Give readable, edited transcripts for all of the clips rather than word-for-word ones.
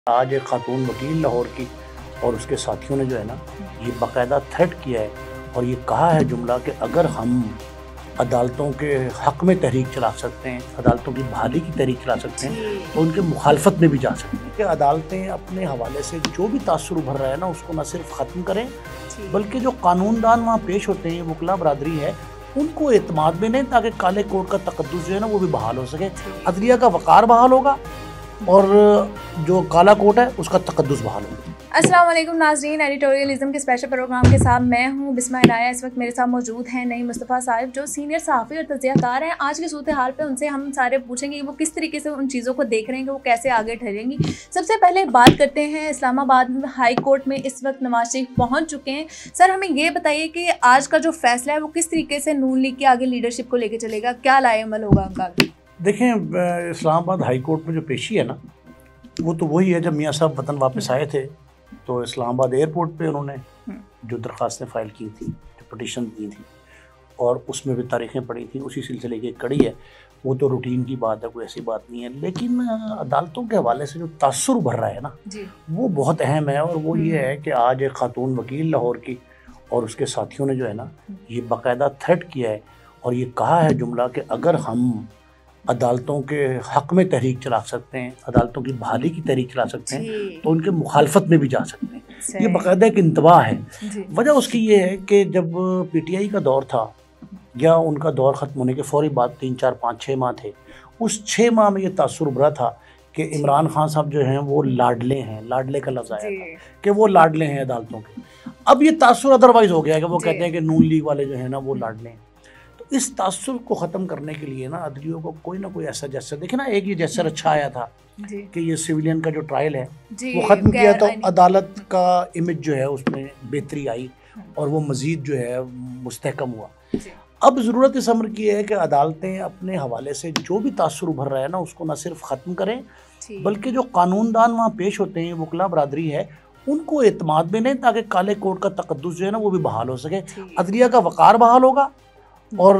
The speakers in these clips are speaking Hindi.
आज एक खातून वकील लाहौर की और उसके साथियों ने जो है ना ये बाकायदा थ्रेट किया है और ये कहा है जुमला कि अगर हम अदालतों के हक़ में तहरीक चला सकते हैं, अदालतों की बहाली की तहरीक चला सकते हैं तो उनके मुखालफत में भी जा सकते हैं कि अदालतें अपने हवाले से जो भी तासुर उभर रहा है ना उसको न सिर्फ ख़त्म करें बल्कि जो कानूनदान वहाँ पेश होते हैं, वकला बरादरी है, उनको एतमाद में लें ताकि काले कोर्ट का तकद्दुस जो है ना वो भी बहाल हो सके, अदलिया का वक़ार बहाल होगा और जो काला कोर्ट है उसका तकद्दुस बहाल होगा। अस्सलाम वालेकुम नाज़रीन, एडिटोरियलिज़म के स्पेशल प्रोग्राम के साथ मैं हूं बिस्मा इनाया। इस वक्त मेरे साथ मौजूद हैं नईम मुस्तफ़ा साहिब जो सीनियर सहाफ़ी और तज़कियाकार हैं। आज की सूरत हाल पे उनसे हम सारे पूछेंगे कि वो किस तरीके से उन चीज़ों को देख रहे हैं कि वो कैसे आगे ठहरेंगी। सबसे पहले बात करते हैं इस्लामाबाद हाई कोर्ट में इस वक्त नवाज शरीफ पहुँच चुके हैं। सर हमें ये बताइए कि आज का जो फैसला है वो किस तरीके से नून लीग की आगे लीडरशिप को लेकर चलेगा, क्या लाएअमल होगा उनका? देखें, इस्लामाबाद हाई कोर्ट में जो पेशी है ना वो तो वही है जब मियाँ साहब वतन वापस आए थे तो इस्लामाबाद एयरपोर्ट पे उन्होंने जो दरख्वास्तें फ़ाइल की थी, जो पटिशन दी थी और उसमें भी तारीखें पड़ी थी, उसी सिलसिले की कड़ी है। वो तो रूटीन की बात है, कोई ऐसी बात नहीं है। लेकिन अदालतों के हवाले से जो तासुर उभर रहा है ना वो बहुत अहम है और वो ये है कि आज एक खातून वकील लाहौर की और उसके साथियों ने जो है ना ये बाकायदा थ्रेट किया है और ये कहा है जुमला कि अगर हम अदालतों के हक़ में तहरीक चला सकते हैं, अदालतों की बहाली की तहरीक चला सकते हैं तो उनके मुखालफत में भी जा सकते हैं। ये बाकायदा एक इंतबाह है। वजह उसकी ये है कि जब PTI का दौर था या उनका दौर ख़त्म होने के फ़ौरी बाद 3, 4, 5, 6 माह थे, उस 6 माह में ये तासुर उभरा था कि इमरान खान साहब जो हैं वो लाडले हैं, लाडले का लफ्ज़ आया था कि वो लाडले हैं अदालतों के। अब ये तासुर अदरवाइज़ हो गया है कि वो कहते हैं कि नून लीग वाले जो हैं ना वो लाडले हैं। इस तासुर को ख़त्म करने के लिए ना अदलियों को कोई ना कोई ऐसा जैसा देखे ना, एक ये जैसा अच्छा आया था कि ये सिविलियन का जो ट्रायल है वो ख़त्म किया तो अदालत का इमेज जो है उसमें बेहतरी आई और वो मज़ीद जो है मुस्तहकम हुआ। अब ज़रूरत इस अमर की है कि अदालतें अपने हवाले से जो भी तासुर उभर रहा है ना उसको न सिर्फ ख़त्म करें बल्कि जो कानूनदान वहाँ पेश होते हैं, वकला बरादरी है, उनको एतमाद में लें ताकि काले कोर्ट का तकद्दुस जो है ना वो भी बहाल हो सके, अदलिया का वक़ार बहाल होगा और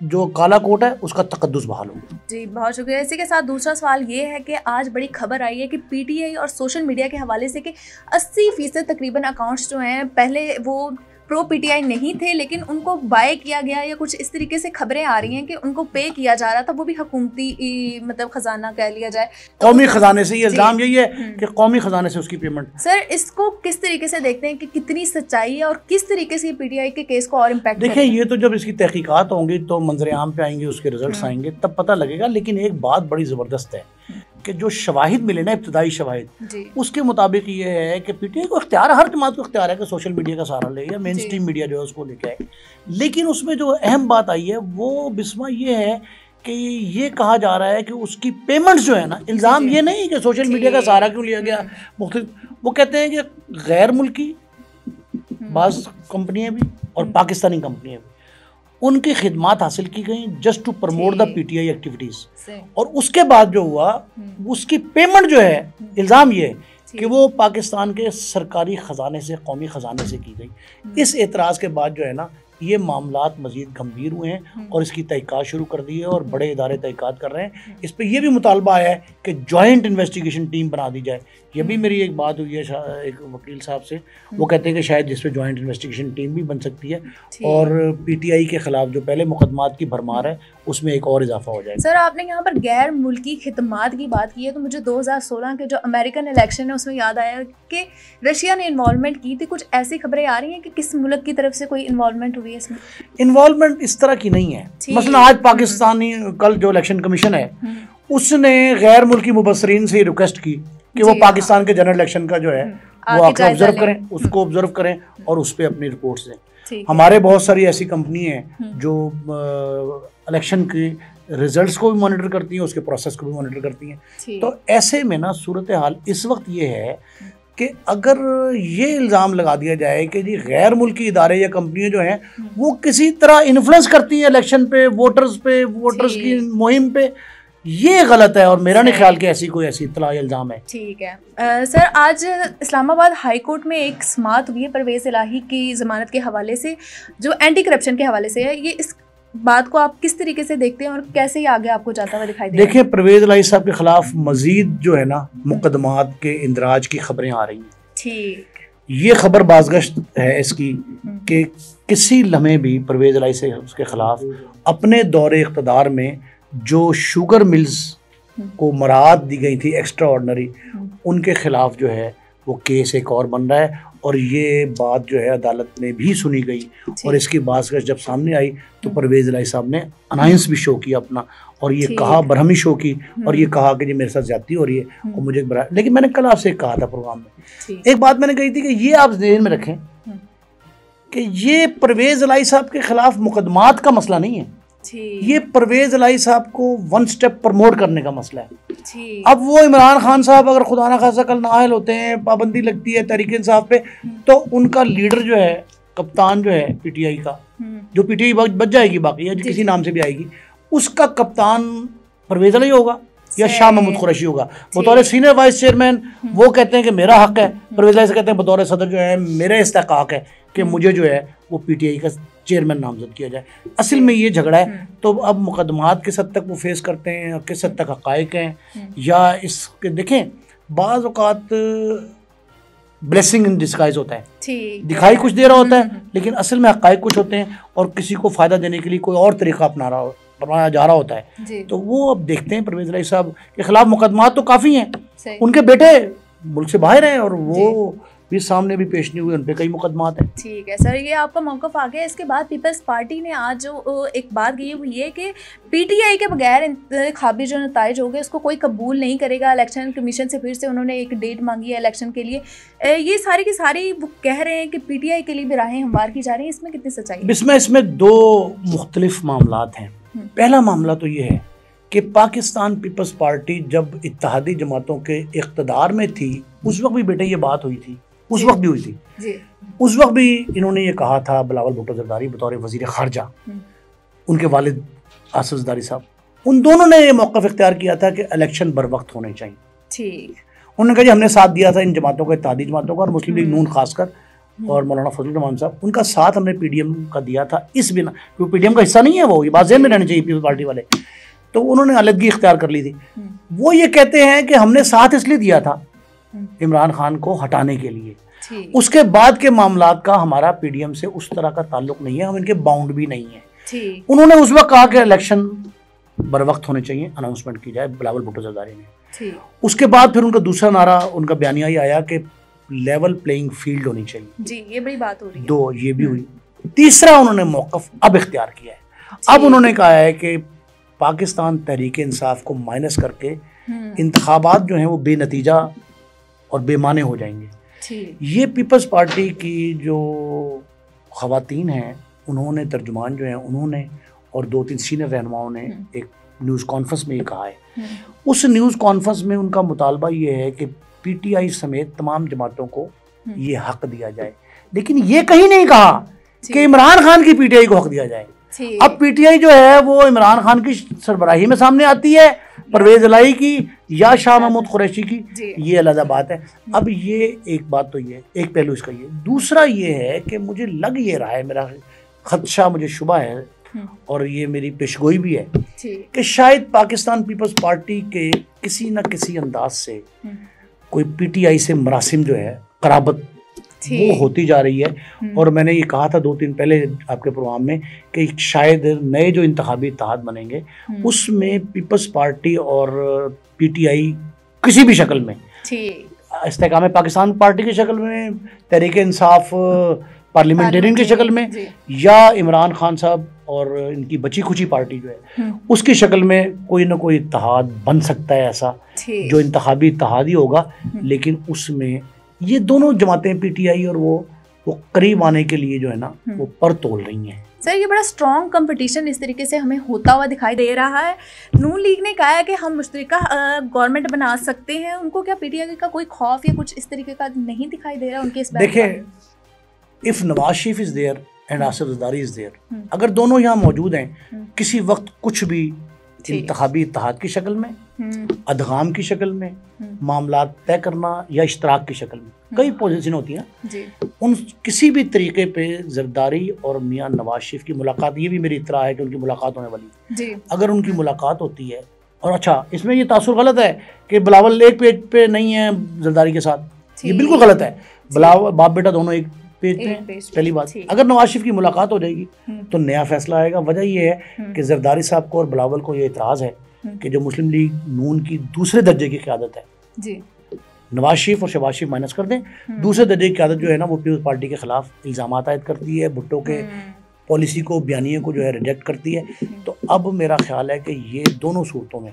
जो काला कोर्ट है उसका तकद्दुस बहाल होगा। जी बहुत शुक्रिया। इसी के साथ दूसरा सवाल ये है कि आज बड़ी खबर आई है कि PTI और सोशल मीडिया के हवाले से कि 80% तकरीबन अकाउंट्स जो हैं पहले वो प्रो PTI नहीं थे लेकिन उनको बाय किया गया या कुछ इस तरीके से खबरें आ रही हैं कि उनको पे किया जा रहा था, वो भी हुकूमती मतलब ख़जाना कह लिया जाए, कौमी ख़जाने से। ये इल्ज़ाम यही है कि कौमी ख़जाने से उसकी पेमेंट। सर इसको किस तरीके से देखते हैं कि कितनी सच्चाई है और किस तरीके से PTI के केस को और इम्पैक्ट? देखिए ये तो जब इसकी तहकीकात होंगी तो मंजर आम पे आएंगे, उसके रिजल्ट आएंगे तब पता लगेगा। लेकिन एक बात बड़ी ज़बरदस्त है कि जो शवाहिद मिले ना, इब्तदाई शवाहिद, उसके मुताबिक ये है कि PTI को इख्तियार, हर जमात को इख्तियार है कि सोशल मीडिया का सहारा ले या मेन स्ट्रीम मीडिया जो है उसको लेके आए। लेकिन उसमें जो अहम बात आई है वो बिस्मा ये है कि ये कहा जा रहा है कि उसकी पेमेंट्स जो है ना, इल्ज़ाम ये नहीं कि सोशल मीडिया का सहारा क्यों लिया गया, वो कहते हैं कि गैर मुल्की बाज़ कंपनियाँ भी और पाकिस्तानी कंपनियाँ भी उनकी खिदमात हासिल की गई just to promote the PTI activities और उसके बाद जो हुआ उसकी पेमेंट जो है, इल्ज़ाम ये है कि वो पाकिस्तान के सरकारी ख़जाने से, कौमी ख़जाने से की गई। इस एतराज़ के बाद जो है ना ये मामलात मज़ीद गंभीर हुए हैं और इसकी तहक़ीक़ात शुरू कर दी है और बड़े इदारे तहक़ीक़ात कर रहे हैं। इस पर यह भी मुतालबा आया है कि जॉइंट इन्वेस्टिगेशन टीम बना दी जाए। ये भी मेरी एक बात हुई है एक वकील साहब से, वो कहते हैं कि शायद जिस पे जॉइंट इन्वेस्टिगेशन टीम भी बन सकती है और PTI के ख़िलाफ़ जो पहले मुकदमात की भरमार है उसमें एक और इजाफा हो जाएगा। सर आपने यहाँ पर गैर मुल्की खिदमात की बात की है तो मुझे 2016 के जो अमेरिकन इलेक्शन है उसमें याद आया कि रशिया ने इन्वॉल्वमेंट की थी। कुछ ऐसी खबरें आ रही हैं कि किस मुल्क की तरफ से कोई इन्वॉल्वमेंट हुई है इसमें? इन्वॉल्वमेंट इस तरह की नहीं है। मसलन आज पाकिस्तानी कल जो इलेक्शन कमीशन है उसने गैर मुल्की मुबसरीन से रिक्वेस्ट की कि वो पाकिस्तान के जनरल इलेक्शन का जो है वो आकर ऑब्जर्व करें, उसको ऑब्जर्व करें और उस पर अपनी रिपोर्ट्स दें। हमारे बहुत सारी ऐसी कंपनी हैं जो इलेक्शन के रिजल्ट्स को भी मॉनिटर करती हैं, उसके प्रोसेस को भी मॉनिटर करती हैं। तो ऐसे में ना सूरत हाल इस वक्त ये है कि अगर ये इल्ज़ाम लगा दिया जाए कि जी गैर मुल्की इदारे या कंपनियां जो हैं वो किसी तरह इन्फ्लुएंस करती हैं इलेक्शन पे, वोटर्स की मुहिम पे, ये गलत है और मेरा नहीं ख्याल कि ऐसी कोई ऐसी इत्तला इल्ज़ाम है। ठीक है सर, आज इस्लामाबाद हाई कोर्ट में एक समाअत हुई है परवेज़ इलाही की ज़मानत के हवाले से, जो एंटी करप्शन के हवाले से है। ये इस बात को आप किस तरीके से देखते हैं और कैसे ही आगे आपको जाता हुआ दिखाई दे रहा है? देखिए, परवेज इलाही साहब के खिलाफ मजीद जो है ना मुकदमात के इंदराज की खबरें आ रही हैं। ठीक, ये खबर बाज़गश्त है इसकी कि किसी लम्हे भी परवेज इलाही से उसके खिलाफ अपने दौरे इक़्तिदार में जो शुगर मिल्स को मराद दी गई थी एक्स्ट्रा ऑर्डनरी, उनके खिलाफ जो है वो केस एक और बन रहा है। और ये बात जो है अदालत में भी सुनी गई और इसकी बाज़गश्त जब सामने आई तो परवेज इलाही साहब ने अनाउंस भी शो किया अपना, और ये कहा, बरहमी शो की, और ये कहा कि जी मेरे साथ ज्यादती हो रही है और मुझे बरा। लेकिन मैंने कल आपसे एक कहा था प्रोग्राम में, एक बात मैंने कही थी कि ये आप ज़हन में रखें कि ये परवेज इलाही साहब के खिलाफ मुकदमात का मसला नहीं है, ये परवेज इलाही साहब को वन स्टेप प्रमोट करने का मसला है। अब वो इमरान खान साहब अगर खुदा ना खासा कल नाअहल होते हैं, पाबंदी लगती है तहरीक इंसाफ पे, तो उनका लीडर जो है, कप्तान जो है पीटीआई का, जो पीटीआई बच जाएगी बाकी या किसी नाम से भी आएगी, उसका कप्तान परवेज इलाही होगा या शाह महमूद कुरैशी होगा। बतौर सीनियर वाइस चेयरमैन वो कहते हैं कि मेरा हक है, परवेज इलाही से कहते हैं बतौर सदर जो है मेरा इस्तेहकाक है कि मुझे जो है वो पीटीआई का चेयरमैन नामजद किया जाए। असल में ये झगड़ा है। तो अब मुकदमात किस हद तक वो फेस करते हैं, किस हद तक हक़ाइक़ हैं, या इसके देखें बाज़ औक़ात ब्लेसिंग इन डिस्गाइज होता है, दिखाई कुछ दे रहा होता है लेकिन असल में हक़ाइक़ कुछ होते हैं और किसी को फ़ायदा देने के लिए कोई और तरीका अपनाया जा रहा होता है। तो वो अब देखते हैं परवेज इलाही साहब के खिलाफ मुकदमात तो काफ़ी हैं, उनके बेटे मुल्क से बाहर हैं और वो भी सामने भी पेश नहीं हुए, उन पे कई मुकदमात हैं। ठीक है सर, ये आपका मौक़िफ़ आ गया। इसके बाद पीपल्स पार्टी ने आज जो एक बात कही वो ये कि पीटीआई के बगैर इंतखाबी जो नताइज हो गए उसको कोई कबूल नहीं करेगा। इलेक्शन कमीशन से फिर से उन्होंने एक डेट मांगी है इलेक्शन के लिए। ये सारी की सारी वो कह रहे हैं कि पीटीआई के लिए भी राहें हमवार की जा रही हैं, इसमें कितनी सच्चाई है? इसमें दो मुख्तलिफ मामलात हैं। पहला मामला तो ये है कि पाकिस्तान पीपल्स पार्टी जब इत्तेहादी जमातों के इक़्तिदार में थी उस वक्त भी बेटे ये बात हुई थी, उस वक्त भी हुई थी। उस वक्त भी इन्होंने ये कहा था, बिलावल भुट्टो ज़रदारी बतौर वज़ीर ख़ारजा, उनके वालिद आसिफ ज़रदारी साहब, उन दोनों ने ये मौक़िफ़ इख्तियार किया था कि इलेक्शन बर वक्त होने चाहिए। ठीक, उन्होंने कहा जी हमने साथ दिया था इन जमातों का, इत्तेहादी जमातों का, और मुस्लिम लीग नून खासकर और मौलाना फजलुर रहमान साहब, उनका साथ हमने पीडीएम का दिया था इस बिना, क्योंकि पीडीएम का हिस्सा नहीं है वो, ये बात ज़हन में रहनी चाहिए पीपल्स पार्टी वाले। तो उन्होंने अलगगी इख्तियार कर ली थी। वो ये कहते हैं कि हमने साथ इसलिए दिया था इमरान खान को हटाने के लिए, उसके बाद के मामलात का हमारा पीडीएम से उस तरह का ताल्लुक नहीं है, हम इनके बाउंड भी नहीं है। उन्होंने उस वक्त कहा कि इलेक्शन बर वक्त होने चाहिए, अनाउंसमेंट की जाए, बिलावल भुट्टो ज़रदारी ने। उसके बाद फिर उनका दूसरा नारा, उनका बयानिया ही आया कि लेवल प्लेइंग फील्ड होनी चाहिए। जी, ये बड़ी बात हो रही है। दो ये भी हुई। तीसरा उन्होंने मौक़िफ़ अब इख्तियार किया है। अब उन्होंने कहा है कि पाकिस्तान तहरीक इंसाफ को माइनस करके इंतखाबात जो हैं वो बेनतीजा और बेमाने हो जाएंगे। ये पीपल्स पार्टी की जो ख़वातीन हैं, उन्होंने तर्जुमान जो हैं उन्होंने और 2-3 सीनियर रहनुमाओं ने एक न्यूज़ कॉन्फ्रेंस में ये कहा है। उस न्यूज़ कॉन्फ्रेंस में उनका मुतालबा ये है कि पीटीआई समेत तमाम जमातों को ये हक दिया जाए, लेकिन ये कहीं नहीं कहा कि इमरान खान की पीटीआई को हक दिया जाए। अब पीटीआई जो है वो इमरान खान की सरबराही में सामने आती है, परवेज इलाही की या शाह महमूद कुरैशी की, ये अलग बात है। अब ये एक बात तो ये एक पहलू इसका ये, दूसरा ये है कि मुझे लग ये रहा है, मेरा खदशा, मुझे शुबा है और ये मेरी पेशगोई भी है कि शायद पाकिस्तान पीपल्स पार्टी के किसी न किसी अंदाज से कोई पीटीआई से मरासिम जो है कराबत वो होती जा रही है। और मैंने ये कहा था 2 दिन पहले आपके प्रोग्राम में कि शायद नए जो इंतखाबी इत्तेहाद बनेंगे उसमें पीपल्स पार्टी और पीटीआई किसी भी शक्ल में, इस्तेहकाम पाकिस्तान पार्टी की शक्ल में, तहरीक इंसाफ पार्लियामेंटेरियन की शक्ल में, या इमरान खान साहब और इनकी बची खुची पार्टी जो है उसकी शक्ल में कोई ना कोई इत्तेहाद बन सकता है, ऐसा जो इंतखाबी इत्तेहाद ही होगा। लेकिन उसमें ये दोनों जमातें पीटीआई और वो करीब आने के लिए जो है ना वो पर तोल रही हैं। सर, ये बड़ा स्ट्रॉन्ग कंपटीशन इस तरीके से हमें होता हुआ दिखाई दे रहा है। नून लीग ने कहा है कि हम मुश्तरका गवर्नमेंट बना सकते हैं, उनको क्या पीटीआई का कोई खौफ या कुछ इस तरीके का नहीं दिखाई दे रहा उनके इस? देखिए, if Nawaz Sharif is there and Asif Zardari is there, अगर दोनों यहाँ मौजूद हैं किसी वक्त कुछ भी इंतखाबी इत्तेहाद की शक्ल में अदगाम की शक्ल में, मामला तय करना या इश्तराक की शक्ल में, कई पोजीशन होती हैं जी। उन किसी भी तरीके पे जरदारी और मियां नवाज शरीफ की मुलाकात, ये भी मेरी इत्तला है कि उनकी मुलाकात होने वाली जी। अगर उनकी मुलाकात होती है, और अच्छा इसमें ये तासुर गलत है कि बिलावल एक पेज पे नहीं है जरदारी के साथ, ये बिल्कुल गलत है। बिलावल बाप बेटा दोनों एक पेज पे, पहली बात। अगर नवाज शरीफ की मुलाकात हो जाएगी तो नया फैसला आएगा। वजह ये है कि जरदारी साहब को और बिलावल को ये इतराज़ है कि जो मुस्लिम लीग नून की दूसरे दर्जे की क़यादत है जी, नवाज शरीफ और शहबाज शरीफ माइनस कर दें, दूसरे दर्जे की क़यादत जो है ना वो पीपल्स पार्टी के खिलाफ इल्ज़ाम आयद करती है, भुट्टो के पॉलिसी को, बयानिए को जो है रिजेक्ट करती है। तो अब मेरा ख्याल है कि ये दोनों सूरतों में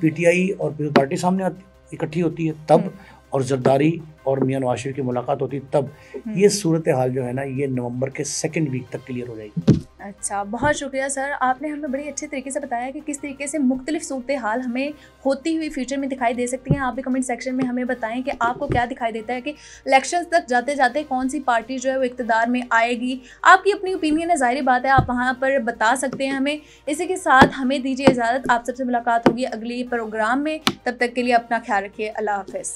पीटीआई और पीपल्स पार्टी सामने इकट्ठी होती है तब, और जरदारी और मियां नवाज शरीफ की मुलाकात होती तब, ये सूरत हाल जो है ना ये नवंबर के सेकंड वीक तक क्लियर हो जाएगी। अच्छा, बहुत शुक्रिया सर, आपने हमें बड़ी अच्छे तरीके से बताया कि किस तरीके से मुख्तलिफ सूरत हाल हमें होती हुई फ्यूचर में दिखाई दे सकती हैं। आप भी कमेंट सेक्शन में हमें बताएं कि आपको क्या दिखाई देता है कि इलेक्शंस तक जाते जाते कौन सी पार्टी जो है वो इक़्तिदार में आएगी। आपकी अपनी ओपिनियन है, ज़ाहिर बात है, आप वहाँ पर बता सकते हैं हमें। इसी के साथ हमें दीजिए इजाज़त, आप सबसे मुलाकात होगी अगली प्रोग्राम में। तब तक के लिए अपना ख्याल रखिए। अल्लाह हाफ़िज़।